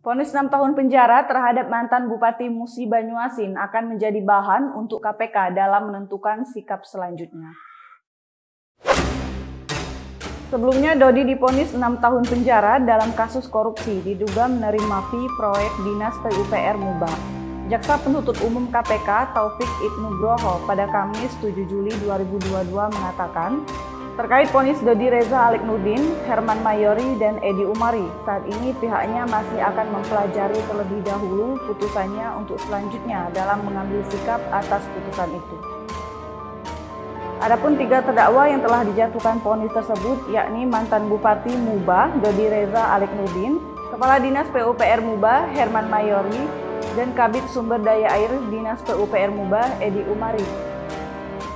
Vonis 6 tahun penjara terhadap mantan Bupati Musi Banyuasin akan menjadi bahan untuk KPK dalam menentukan sikap selanjutnya. Sebelumnya, Dodi divonis 6 tahun penjara dalam kasus korupsi diduga menerima fee proyek Dinas PUPR Mubah. Jaksa Penuntut Umum KPK Taufik Ibnugroho pada Kamis 7 Juli 2022 mengatakan, terkait vonis Dodi Reza Alik Nurdin, Herman Mayori, dan Edi Umari, saat ini pihaknya masih akan mempelajari terlebih dahulu putusannya untuk selanjutnya dalam mengambil sikap atas putusan itu. Adapun 3 terdakwa yang telah dijatuhkan vonis tersebut yakni mantan Bupati Mubah Dodi Reza Alik Nurdin, Kepala Dinas PUPR Mubah Herman Mayori, dan Kabid Sumber Daya Air Dinas PUPR Mubah Edi Umari.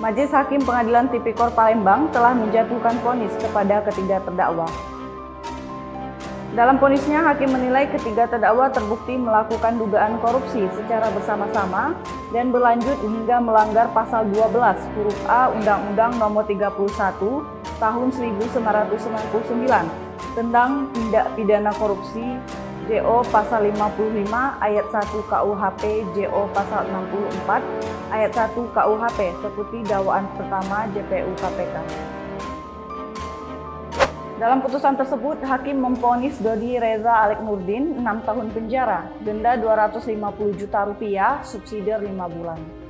Majelis Hakim Pengadilan Tipikor Palembang telah menjatuhkan vonis kepada ketiga terdakwa. Dalam vonisnya, hakim menilai ketiga terdakwa terbukti melakukan dugaan korupsi secara bersama-sama dan berlanjut hingga melanggar pasal 12 huruf A Undang-Undang Nomor 31 Tahun 1999 tentang tindak pidana korupsi, JO pasal 55 ayat 1 KUHP, JO pasal 64 ayat 1 KUHP seperti dakwaan pertama JPU KPK. Dalam putusan tersebut, hakim memvonis Dodi Reza Alik Nurdin 6 tahun penjara, denda Rp250 juta, subsidi 5 bulan.